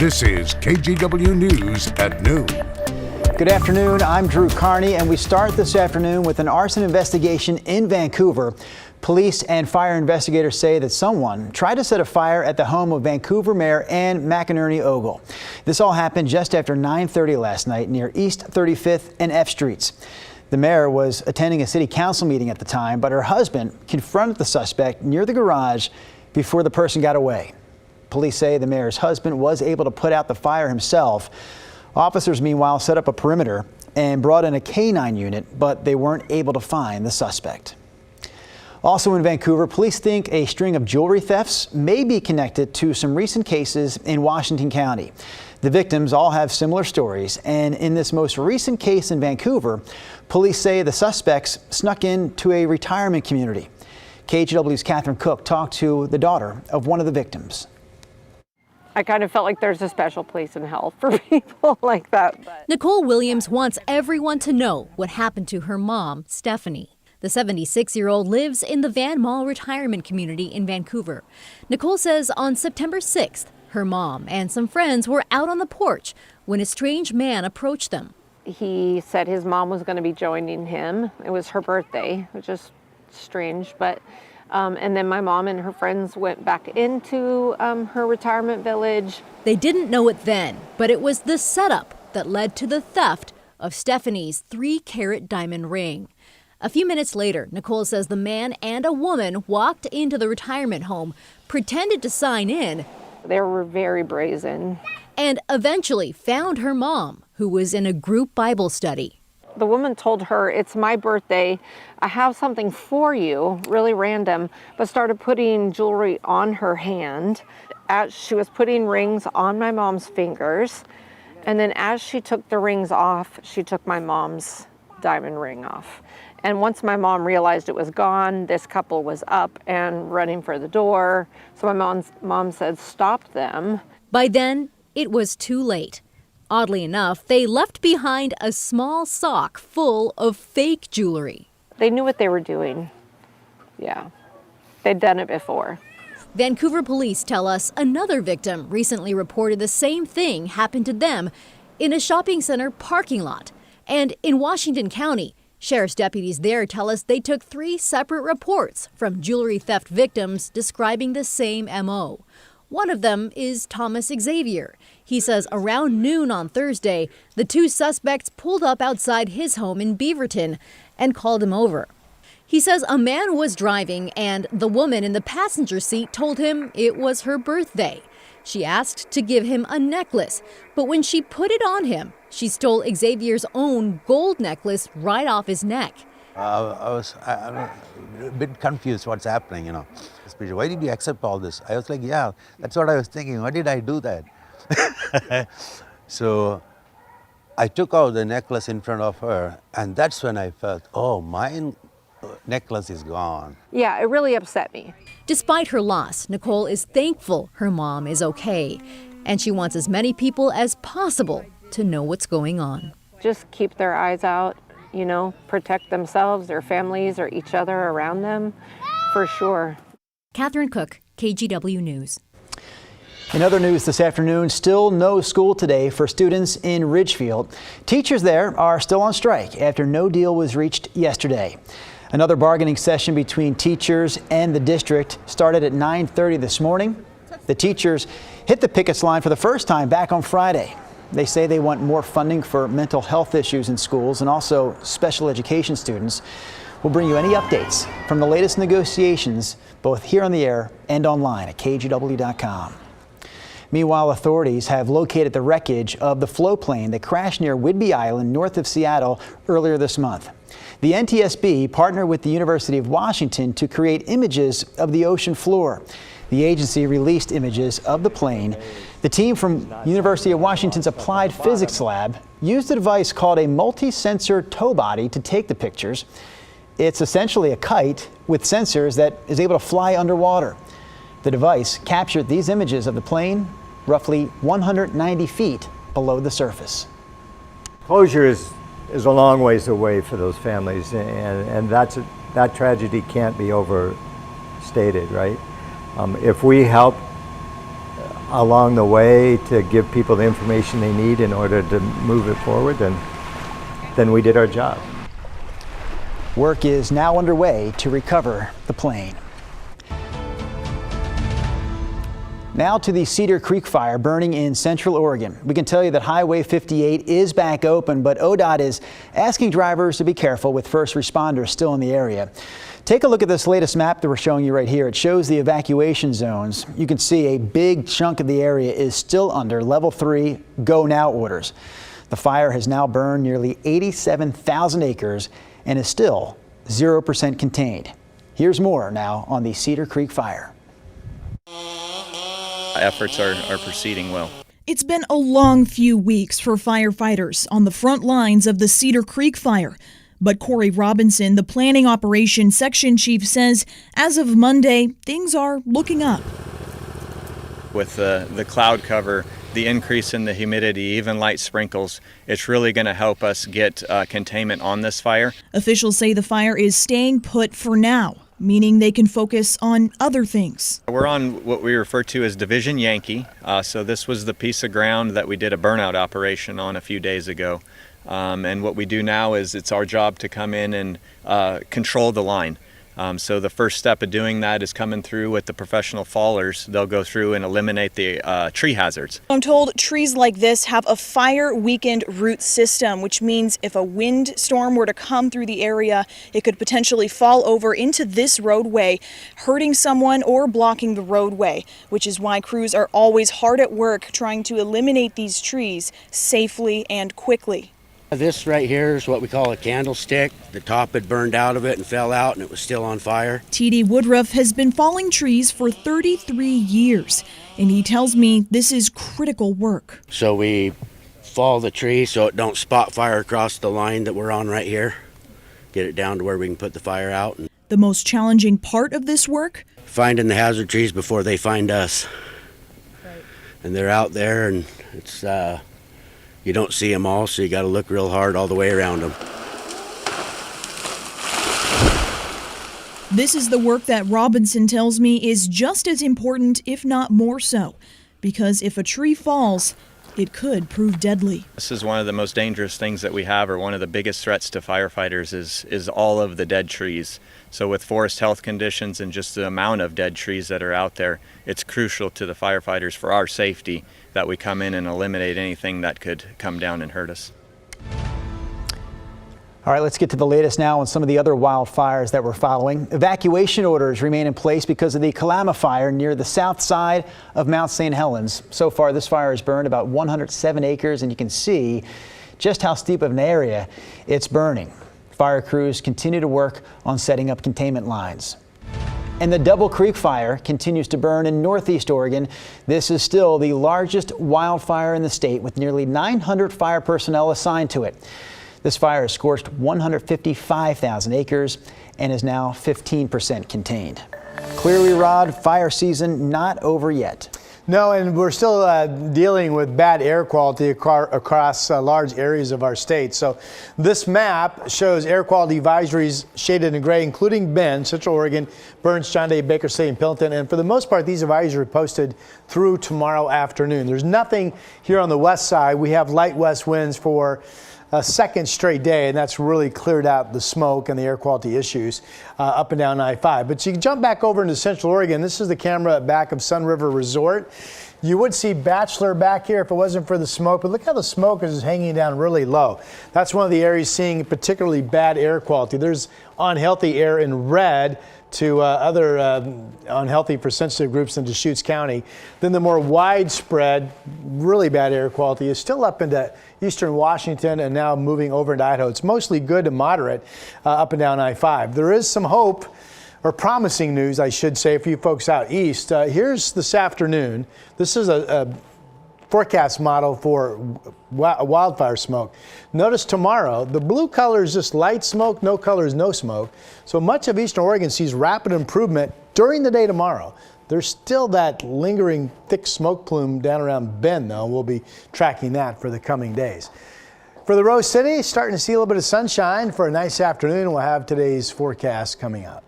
This is KGW News at noon. Good afternoon, I'm Drew Carney, and we start this afternoon with an arson investigation in Vancouver. Police and fire investigators say that someone tried to set a fire at the home of Vancouver Mayor Anne McInerney Ogle. This all happened just after 9:30 last night near East 35th and F Streets. The mayor was attending a city council meeting at the time, but her husband confronted the suspect near the garage before the person got away. Police say the mayor's husband was able to put out the fire himself. Officers, meanwhile, set up a perimeter and brought in a K-9 unit, but they weren't able to find the suspect. Also in Vancouver, police think a string of jewelry thefts may be connected to some recent cases in Washington County. The victims all have similar stories, and in this most recent case in Vancouver, police say the suspects snuck into a retirement community. KGW's Catherine Cook talked to the daughter of one of the victims. I kind of felt like there's a special place in hell for people like that. Nicole Williams wants everyone to know what happened to her mom, Stephanie. The 76-year-old lives in the Van Mall retirement community in Vancouver. Nicole says on September 6th, her mom and some friends were out on the porch when a strange man approached them. He said his mom was going to be joining him. It was her birthday, which is strange, but and then my mom and her friends went back into her retirement village. They didn't know it then, but it was the setup that led to the theft of Stephanie's 3-carat diamond ring. A few minutes later, Nicole says the man and a woman walked into the retirement home, pretended to sign in. They were very brazen. And eventually found her mom, who was in a group Bible study. The woman told her, "It's my birthday. I have something for you," really random, but started putting jewelry on her hand. As she was putting rings on my mom's fingers, and then as she took the rings off, she took my mom's diamond ring off. And once my mom realized it was gone, this couple was up and running for the door. So my mom said, "Stop them." By then, it was too late. Oddly enough, they left behind a small sock full of fake jewelry. They knew what they were doing. Yeah, they'd done it before. Vancouver police tell us another victim recently reported the same thing happened to them in a shopping center parking lot. And in Washington County, sheriff's deputies there tell us they took 3 separate reports from jewelry theft victims describing the same MO. One of them is Thomas Xavier. He says around noon on Thursday, the 2 suspects pulled up outside his home in Beaverton and called him over. He says a man was driving and the woman in the passenger seat told him it was her birthday. She asked to give him a necklace, but when she put it on him, she stole Xavier's own gold necklace right off his neck. I'm a bit confused what's happening, you know. Why did you accept all this? I was like, yeah, that's what I was thinking. Why did I do that? So I took out the necklace in front of her, and that's when I felt, oh, my necklace is gone. Yeah, it really upset me. Despite her loss, Nicole is thankful her mom is okay, and she wants as many people as possible to know what's going on. Just keep their eyes out, you know, protect themselves, their families, or each other around them, for sure. Catherine Cook, KGW News. In other news this afternoon, still no school today for students in Ridgefield. Teachers there are still on strike after no deal was reached yesterday. Another bargaining session between teachers and the district started at 9:30 this morning. The teachers hit the pickets line for the first time back on Friday. They say they want more funding for mental health issues in schools and also special education students. We'll bring you any updates from the latest negotiations, both here on the air and online at KGW.com. Meanwhile, authorities have located the wreckage of the floatplane that crashed near Whidbey Island, north of Seattle, earlier this month. The NTSB partnered with the University of Washington to create images of the ocean floor. The agency released images of the plane. The team from University of Washington's Applied Physics Lab used a device called a multi-sensor tow body to take the pictures. It's essentially a kite with sensors that is able to fly underwater. The device captured these images of the plane roughly 190 feet below the surface. Closure is a long ways away for those families, and that tragedy can't be overstated, right? If we help along the way to give people the information they need in order to move it forward, then we did our job. Work is now underway to recover the plane. Now to the Cedar Creek fire burning in Central Oregon. We can tell you that Highway 58 is back open, but ODOT is asking drivers to be careful with first responders still in the area. Take a look at this latest map that we're showing you right here. It shows the evacuation zones. You can see a big chunk of the area is still under level 3 go now orders. The fire has now burned nearly 87,000 acres and is still 0% contained. Here's more now on the Cedar Creek fire. Efforts are proceeding well. It's been a long few weeks for firefighters on the front lines of the Cedar Creek fire. But Corey Robinson, the Planning Operations Section Chief, says as of Monday, things are looking up. With the cloud cover, the increase in the humidity, even light sprinkles, it's really going to help us get containment on this fire. Officials say the fire is staying put for now, meaning they can focus on other things. We're on what we refer to as Division Yankee. So this was the piece of ground that we did a burnout operation on a few days ago. And what we do now is it's our job to come in and control the line. So the first step of doing that is coming through with the professional fallers. They'll go through and eliminate the tree hazards. I'm told trees like this have a fire-weakened root system, which means if a wind storm were to come through the area, it could potentially fall over into this roadway, hurting someone or blocking the roadway, which is why crews are always hard at work trying to eliminate these trees safely and quickly. This right here is what we call a candlestick. The top had burned out of it and fell out and it was still on fire. T.D. Woodruff has been falling trees for 33 years, and he tells me this is critical work. So we fall the tree so it don't spot fire across the line that we're on right here. Get it down to where we can put the fire out. The most challenging part of this work? Finding the hazard trees before they find us. Right. And they're out there and it's you don't see them all, so you got to look real hard all the way around them. This is the work that Robinson tells me is just as important, if not more so, because if a tree falls, it could prove deadly. This is one of the most dangerous things that we have, or one of the biggest threats to firefighters is all of the dead trees. So with forest health conditions and just the amount of dead trees that are out there, it's crucial to the firefighters for our safety that we come in and eliminate anything that could come down and hurt us. All right, let's get to the latest now on some of the other wildfires that we're following. Evacuation orders remain in place because of the Kalama fire near the south side of Mount St. Helens. So far, this fire has burned about 107 acres, and you can see just how steep of an area it's burning. Fire crews continue to work on setting up containment lines. And the Double Creek fire continues to burn in northeast Oregon. This is still the largest wildfire in the state, with nearly 900 fire personnel assigned to it. This fire has scorched 155,000 acres and is now 15% contained. Clearly, Rod, fire season not over yet. No, and we're still dealing with bad air quality across large areas of our state. So this map shows air quality advisories shaded in gray, including Bend, Central Oregon, Burns, John Day, Baker City, and Pendleton. And for the most part, these advisories are posted through tomorrow afternoon. There's nothing here on the west side. We have light west winds for a second straight day, and that's really cleared out the smoke and the air quality issues up and down I-5. But you can jump back over into Central Oregon. This is the camera back of Sun River Resort. You would see Bachelor back here if it wasn't for the smoke, but look how the smoke is hanging down really low. That's one of the areas seeing particularly bad air quality. There's unhealthy air in red to other unhealthy for sensitive groups in Deschutes County. Then the more widespread, really bad air quality is still up into eastern Washington and now moving over into Idaho. It's mostly good to moderate up and down I-5. There is some hope, or promising news, I should say, for you folks out east. Here's this afternoon. This is a forecast model for wildfire smoke. Notice tomorrow, the blue color is just light smoke, no color is no smoke. So much of eastern Oregon sees rapid improvement during the day tomorrow. There's still that lingering thick smoke plume down around Bend, though. We'll be tracking that for the coming days. For the Rose City, starting to see a little bit of sunshine for a nice afternoon. We'll have today's forecast coming up.